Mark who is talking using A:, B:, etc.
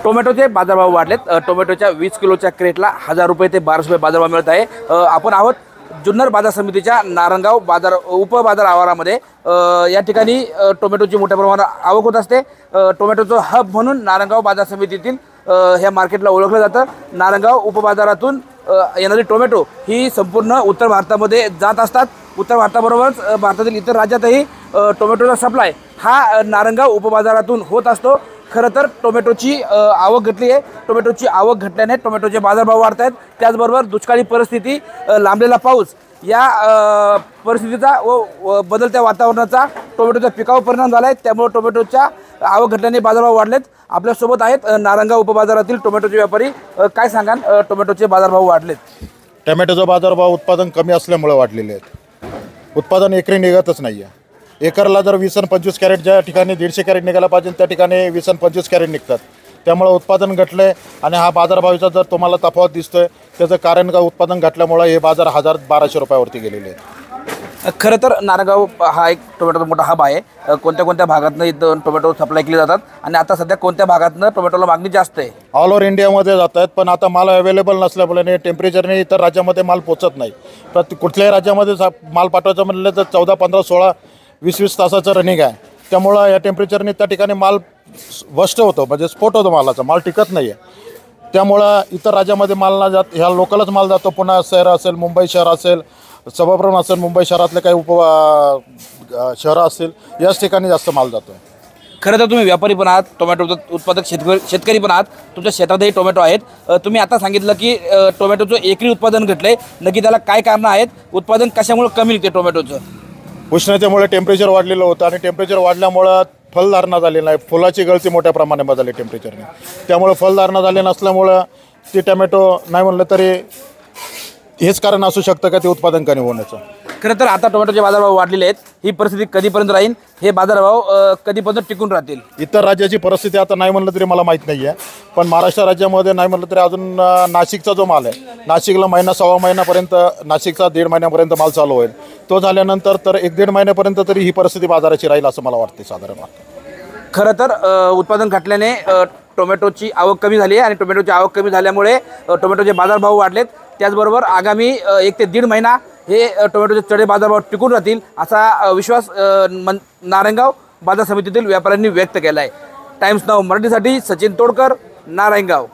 A: टोमॅटोचे बाजारभाव वाढलेत। टोमॅटोच्या 20 किलोच्या क्रेटला 1000 रुपये ते 1200 रुपये बाजारभाव मिळत आहे। आपण आहोत जुन्नर बाजार समितीच्या नारंगाव बाजार उपबाजार आवारामध्ये। या ठिकाणी टोमॅटोची मोठ्या प्रमाणात आवक होत असते। टोमॅटोचं हब म्हणून नारंगाव बाजार समितीतील ह्या मार्केटला ओळखलं जातं। नारंगाव उपबाजारातून येणारी टोमॅटो ही संपूर्ण उत्तर भारतामध्ये जात असतात। उत्तर भारताबरोबरच भारतातील इतर राज्यातही टोमॅटोचा सप्लाय हा नारंगाव उपबाजारातून होत असतो। खरं तर टोमॅटोची आवक घटली आहे। टोमॅटोची आवक घटल्याने टोमॅटोचे बाजारभाव वाढत आहेत। त्याचबरोबर दुष्काळी परिस्थिती, लांबलेला पाऊस या परिस्थितीचा व बदलत्या वातावरणाचा टोमॅटोच्या पिकावर परिणाम झाला आहे। त्यामुळे टोमॅटोच्या आवक घटल्याने बाजारभाव वाढलेत। आपल्यासोबत आहेत नारंगाव उपबाजारातील टोमॅटोचे व्यापारी। काय सांगाल, टोमॅटोचे बाजारभाव वाढलेत?
B: टोमॅटोचा बाजारभाव उत्पादन कमी असल्यामुळे वाढलेले आहेत। उत्पादन एकरी निघतच नाही आहे। एकरला जर 20 आणि 25 कॅरेट ज्या ठिकाणी 150 कॅरेट निघायला पाहिजे त्या ठिकाणी 20 आणि 25 कॅरेट निघतात। त्यामुळे उत्पादन घटलं आहे आणि हा बाजारभावाचा जर तुम्हाला तफावत दिसतो आहे त्याचं कारण का उत्पादन घटल्यामुळे हे बाजार 1000-1200 रुपयावरती गेलेले आहेत।
A: खरं तर नारंगाव हा एक टोमॅटोचा मोठा हब आहे। कोणत्या कोणत्या भागातनं इथं टोमॅटो सप्लाय केले जातात आणि आता सध्या कोणत्या भागातनं टोमॅटोला मागणी जास्त आहे?
B: ऑल ओव्हर इंडियामध्ये जात आहेत, पण आता माल अवेलेबल नसल्यामुळे टेम्परेचरने इतर राज्यामध्ये माल पोचत नाही। तर कुठल्याही राज्यामध्ये माल पाठवायचं म्हटलं तर 14, 15, 16, 20 तासाचं रनिंग आहे। त्यामुळं या टेम्परेचरने त्या ठिकाणी माल वस्ट होतो, म्हणजे स्फोट होतो, मालाचा माल टिकत नाही आहे। त्यामुळं इतर राज्यामध्ये माल ना जात, ह्या लोकलच माल जातो। पुणे शहर असेल, मुंबई शहर असेल, सभाप्रम असेल, मुंबई शहरातले काही शहरं असतील, याच ठिकाणी जास्त माल जातो।
A: खरं तर तुम्ही व्यापारी पण आहात, टोमॅटोचं उत्पादक शेतकरी पण आहात, तुमच्या शेतातही टोमॅटो आहेत। तुम्ही आता सांगितलं की टोमॅटोचं एकरी उत्पादन घटलं आहे, नक्की त्याला काय कारणं आहेत? उत्पादन कशामुळे कमी निघते टोमॅटोचं?
B: उष्णतेमुळे टेम्परेचर वाढलेलं होतं आणि टेम्परेचर वाढल्यामुळं फलधारणा झाली नाही। फुलाची गळती मोठ्या प्रमाणात झाली टेम्परेचरने। त्यामुळे फलधारणा झाली नसल्यामुळं ते टोमॅटो नाही म्हणलं तरी हेच कारण असू शकतं का ते उत्पादन कमी होण्याचं।
A: खरं तर आता टोमॅटोचे बाजारभाव वाढलेले आहेत, ही परिस्थिती कधीपर्यंत राहील? हे बाजारभाव कधीपर्यंत टिकून राहतील?
B: इतर राज्याची परिस्थिती आता नाही म्हणलं तरी मला माहीत नाही आहे, पण महाराष्ट्र राज्यामध्ये नाही म्हणलं तरी अजून नाशिकचा जो माल आहे, नाशिकला महिना सव्वा महिन्यापर्यंत, नाशिकचा 1.5 महिन्यापर्यंत माल चालू होईल। तो झाल्यानंतर तर 1-1.5 महिन्यापर्यंत तरी ही परिस्थिती बाजाराची राहील असं मला वाटते साधारण वाटतं।
A: खरं तर उत्पादन घटल्याने टोमॅटोची आवक कमी झाली आहे आणि टोमॅटोची आवक कमी झाल्यामुळे टोमॅटोचे बाजारभाव वाढलेत। त्याचबरोबर आगामी 1 ते 1.5 महिना हे टोमॅटोचे चढे बाजारभाव टिकून राहतील असा विश्वास नारंगाव बाजार समितीतील व्यापाऱ्यांनी व्यक्त केला आहे। टाइम्स नाऊ मराठीसाठी सचिन तोडकर, नारंगाव।